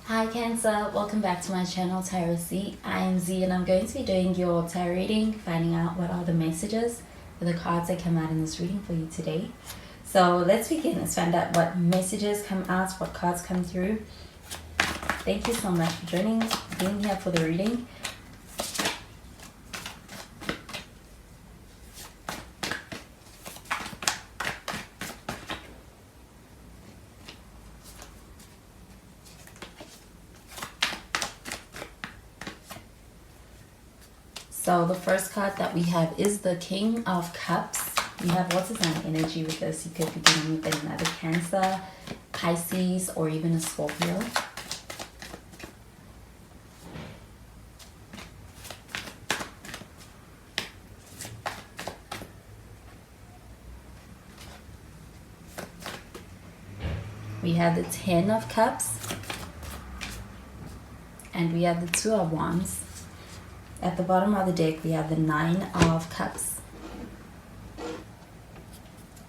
Hi Cancer, welcome back to my channel Tarot Z. I am Z and I'm going to be doing your tarot reading, finding out what are the messages for the cards that come out in this reading for you today. So let's begin. Let's find out what messages come out, what cards come through. Thank you so much for joining, being here for the reading. So the first card that we have is the King of Cups. We have water sign energy with this. You could be dealing with another Cancer, Pisces, or even a Scorpio. We have the Ten of Cups. And we have the Two of Wands. At the bottom of the deck, we have the Nine of Cups.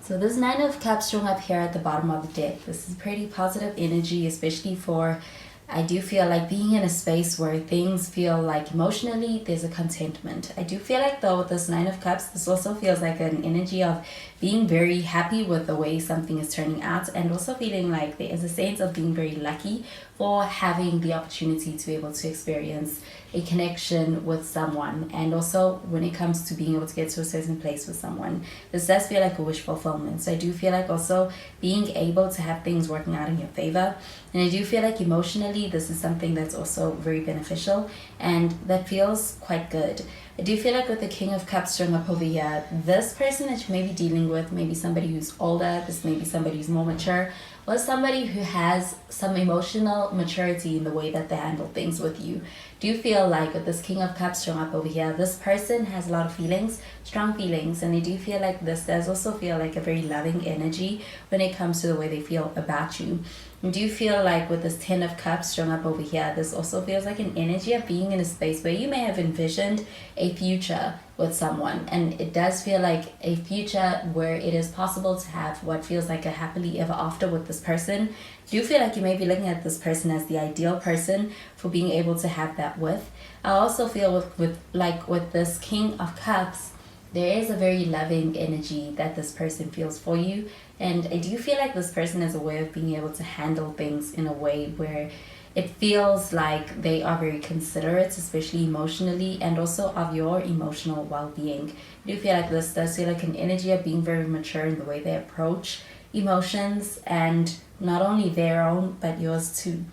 So this Nine of Cups showing up here at the bottom of the deck. This is pretty positive energy, especially for, I do feel like being in a space where things feel like emotionally there's a contentment. I do feel like though with this Nine of Cups, this also feels like an energy of being very happy with the way something is turning out, and also feeling like there is a sense of being very lucky for having the opportunity to be able to experience a connection with someone. And also when it comes to being able to get to a certain place with someone, this does feel like a wish fulfillment. So I do feel like also being able to have things working out in your favor. And I do feel like emotionally this is something that's also very beneficial and that feels quite good. I do feel like with the King of Cups showing up over here, this person that you may be dealing with, maybe somebody who's older, this may be somebody who's more mature, or somebody who has some emotional maturity in the way that they handle things with you. Do you feel like with this King of Cups showing up over here, this person has a lot of feelings, strong feelings, and I do feel like this does also feel like a very loving energy when it comes to the way they feel about you. And do you feel like with this Ten of Cups showing up over here, this also feels like an energy of being in a space where you may have envisioned a future with someone, and it does feel like a future where it is possible to have what feels like a happily ever after with this person. Do you feel like you may be looking at this person as the ideal person for being able to have that with? I also feel with this King of Cups, there is a very loving energy that this person feels for you, and I do feel like this person is a way of being able to handle things in a way where it feels like they are very considerate, especially emotionally, and also of your emotional well-being. I do feel like this does feel like an energy of being very mature in the way they approach emotions, and not only their own but yours too.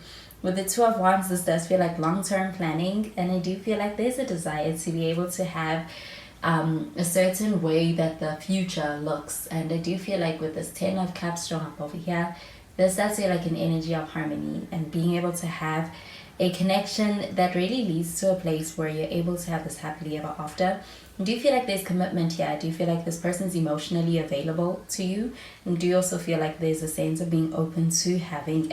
With the Two of Wands, this does feel like long-term planning, and I do feel like there's a desire to be able to have a certain way that the future looks. And I do feel like with this Ten of Cups showing up over here, this does feel like an energy of harmony and being able to have a connection that really leads to a place where you're able to have this happily ever after. Do you feel like there's commitment here? Do you feel like this person's emotionally available to you? And do you also feel like there's a sense of being open to having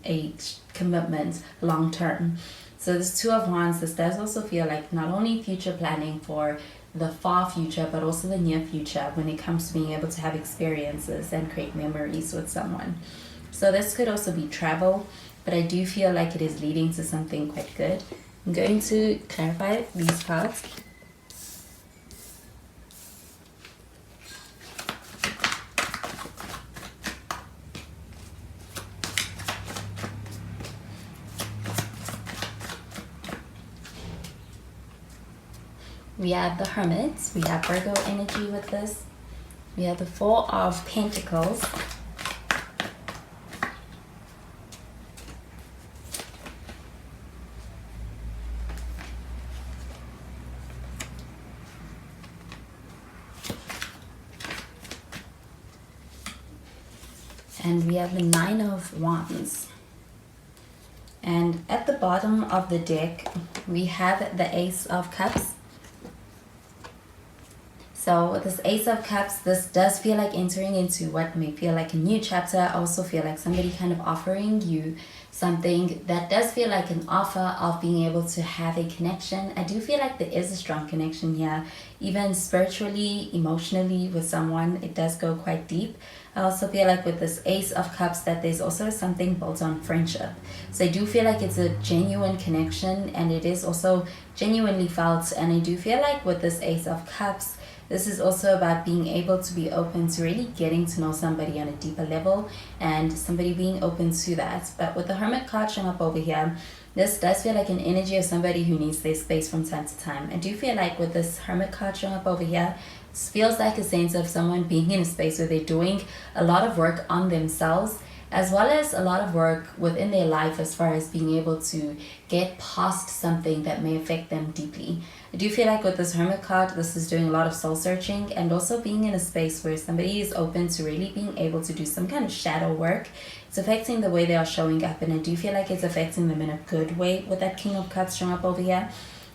a commitment long term? So this Two of Wands, this does also feel like not only future planning for the far future, but also the near future when it comes to being able to have experiences and create memories with someone. So this could also be travel, but I do feel like it is leading to something quite good. I'm going to clarify these cards. We have the Hermit, we have Virgo energy with this. We have the Four of Pentacles. And we have the Nine of Wands. And at the bottom of the deck, we have the Ace of Cups. So with this Ace of Cups, this does feel like entering into what may feel like a new chapter. I also feel like somebody kind of offering you something that does feel like an offer of being able to have a connection. I do feel like there is a strong connection here, even spiritually, emotionally with someone. It does go quite deep. I also feel like with this Ace of Cups that there's also something built on friendship. So I do feel like it's a genuine connection, and it is also genuinely felt. And I do feel like with this Ace of Cups, this is also about being able to be open to really getting to know somebody on a deeper level, and somebody being open to that. But with the Hermit card showing up over here, this does feel like an energy of somebody who needs their space from time to time. I do feel like with this Hermit card showing up over here, it feels like a sense of someone being in a space where they're doing a lot of work on themselves, as well as a lot of work within their life as far as being able to get past something that may affect them deeply. I do feel like with this Hermit card, this is doing a lot of soul searching, and also being in a space where somebody is open to really being able to do some kind of shadow work. It's affecting the way they are showing up, and I do feel like it's affecting them in a good way with that King of Cups showing up over here.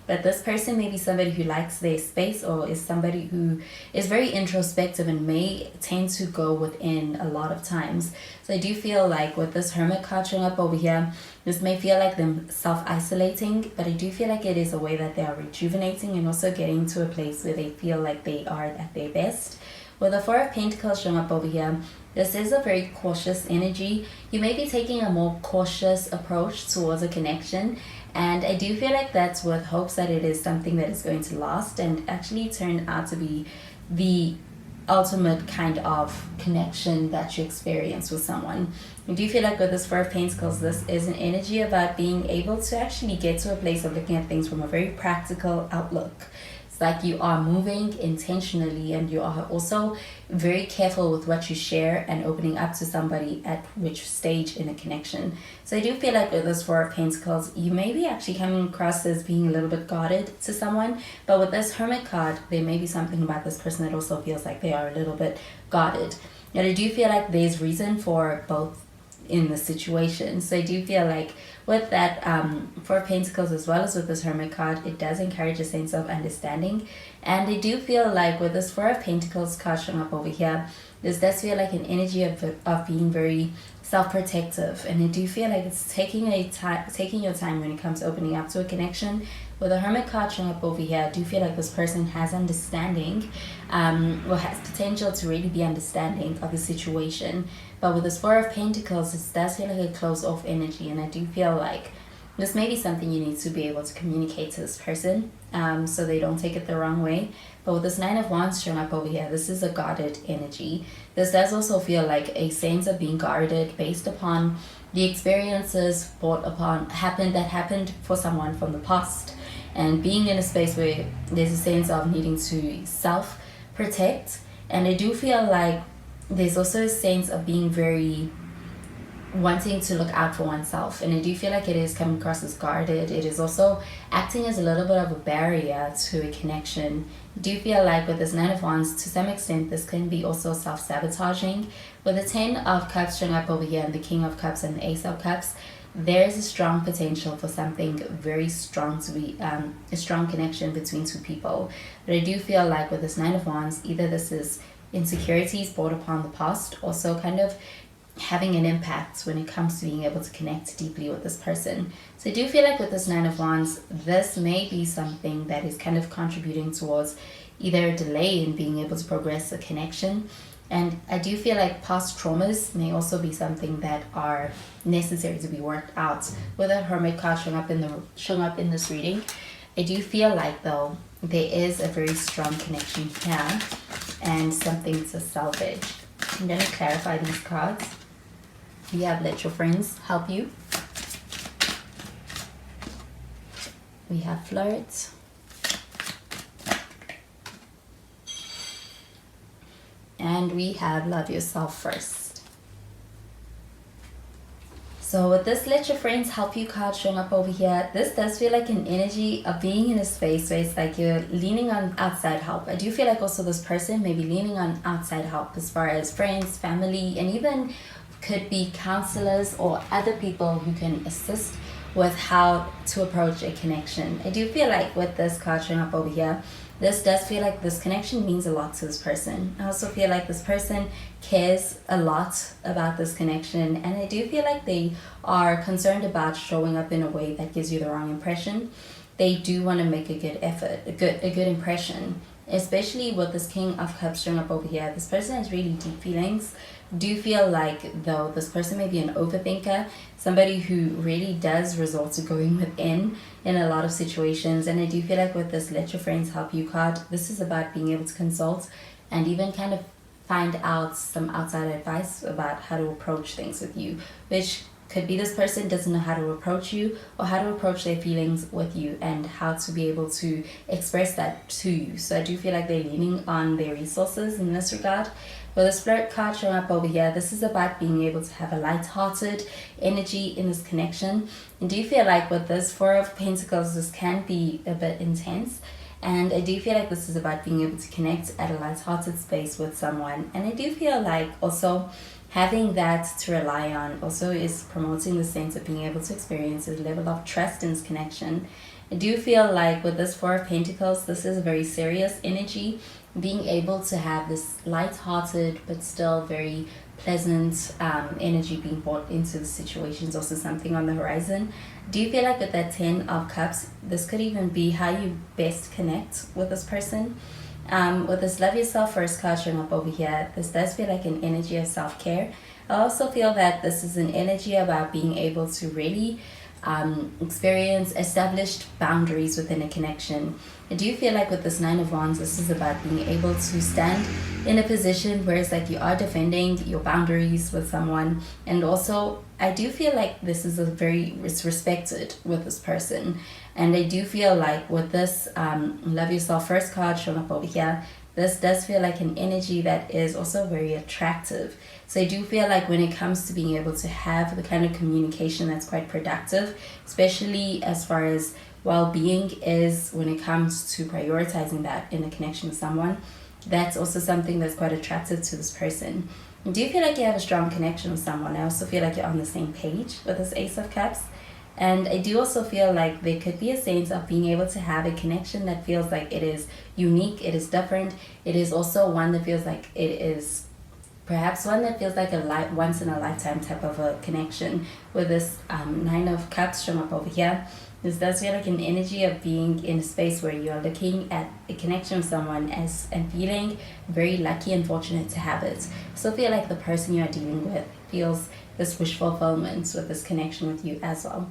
But this person may be somebody who likes their space, or is somebody who is very introspective and may tend to go within a lot of times. So I do feel like with this Hermit card showing up over here, this may feel like them self-isolating, but I do feel like it is a way that they are rejuvenating and also getting to a place where they feel like they are at their best. With the Four of Pentacles showing up over here, this is a very cautious energy. You may be taking a more cautious approach towards a connection, and I do feel like that's with hopes that it is something that is going to last and actually turn out to be the ultimate kind of connection that you experience with someone. I do feel like with this Four of Pentacles, this is an energy about being able to actually get to a place of looking at things from a very practical outlook. It's like you are moving intentionally, and you are also very careful with what you share and opening up to somebody at which stage in a connection. So I do feel like with this Four of Pentacles, you may be actually coming across as being a little bit guarded to someone, but with this Hermit card, there may be something about this person that also feels like they are a little bit guarded. And I do feel like there's reason for both in the situation. So I do feel like with that Four of Pentacles as well as with this Hermit card, it does encourage a sense of understanding. And I do feel like with this Four of Pentacles card showing up over here, this does feel like an energy of being very self-protective, and I do feel like it's taking your time when it comes to opening up to a connection. With the Hermit card showing up over here, I do feel like this person has understanding, or has potential to really be understanding of the situation. But with this Four of Pentacles, it does feel like a closed off energy, and I do feel like this may be something you need to be able to communicate to this person, so they don't take it the wrong way. But with this Nine of Wands showing up over here, this is a guarded energy. This does also feel like a sense of being guarded based upon the experiences happened for someone from the past, and being in a space where there's a sense of needing to self-protect. And I do feel like there's also a sense of being very wanting to look out for oneself, and I do feel like it is coming across as guarded. It is also acting as a little bit of a barrier to a connection. I do feel like with this Nine of Wands, to some extent, this can be also self-sabotaging. With the Ten of Cups showing up over here, and the King of Cups and the Ace of Cups, there is a strong potential for something very strong to be a strong connection between two people. But I do feel like with this Nine of Wands, either this is insecurities brought upon the past, also kind of having an impact when it comes to being able to connect deeply with this person. So I do feel like with this Nine of Wands, this may be something that is kind of contributing towards either a delay in being able to progress a connection. And I do feel like past traumas may also be something that are necessary to be worked out. With a Hermit card showing up in this reading, I do feel like though there is a very strong connection here and something to salvage. I'm going to clarify these cards. We have Let Your Friends Help You. We have Flirt. And we have Love Yourself First. So with this Let Your Friends Help You card showing up over here, this does feel like an energy of being in a space where it's like you're leaning on outside help. I do feel like also this person may be leaning on outside help as far as friends, family, and even could be counselors or other people who can assist with how to approach a connection. I do feel like with this card showing up over here, this does feel like this connection means a lot to this person. I also feel like this person cares a lot about this connection, and I do feel like they are concerned about showing up in a way that gives you the wrong impression. They do want to make a good effort, a good impression, especially with this King of Cups showing up over here. This person has really deep feelings. Do feel like though this person may be an overthinker, somebody who really does resort to going within in a lot of situations. And I do feel like with this Let Your Friends Help You card, this is about being able to consult and even kind of find out some outside advice about how to approach things with you, which could be this person doesn't know how to approach you or how to approach their feelings with you and how to be able to express that to you. So I do feel like they're leaning on their resources in this regard. With the Spirit card showing up over here, this is about being able to have a light-hearted energy in this connection. And do you feel like with this Four of Pentacles, this can be a bit intense? And I do feel like this is about being able to connect at a light-hearted space with someone. And I do feel like also having that to rely on also is promoting the sense of being able to experience a level of trust in this connection. I do feel like with this Four of Pentacles, this is a very serious energy. Being able to have this light-hearted but still very pleasant energy being brought into the situation is also something on the horizon. Do you feel like with that 10 of Cups, this could even be how you best connect with this person? With this Love Yourself First card showing up over here, this does feel like an energy of self-care. I also feel that this is an energy about being able to really experience established boundaries within a connection. I do feel like with this Nine of Wands, this is about being able to stand in a position where it's like you are defending your boundaries with someone. And also, I do feel like this is it's respected with this person. And I do feel like with this Love Yourself First card showing up over here, this does feel like an energy that is also very attractive. So I do feel like when it comes to being able to have the kind of communication that's quite productive, especially as far as well-being is when it comes to prioritizing that in a connection with someone, that's also something that's quite attractive to this person. Do you feel like you have a strong connection with someone? I also feel like you're on the same page with this Ace of Cups. And I do also feel like there could be a sense of being able to have a connection that feels like it is unique, it is different. It is also one that feels like it is perhaps one that feels like a once in a lifetime type of a connection. With this Nine of Cups showing up over here, this does feel like an energy of being in a space where you are looking at a connection with someone and feeling very lucky and fortunate to have it. So feel like the person you are dealing with feels this wish fulfillment with this connection with you as well.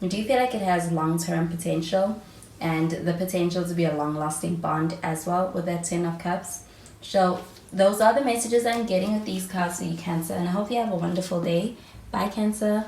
Do you feel like it has long-term potential and the potential to be a long-lasting bond as well with that 10 of Cups? So those are the messages I'm getting with these cards for you, Cancer, and I hope you have a wonderful day. Bye, Cancer.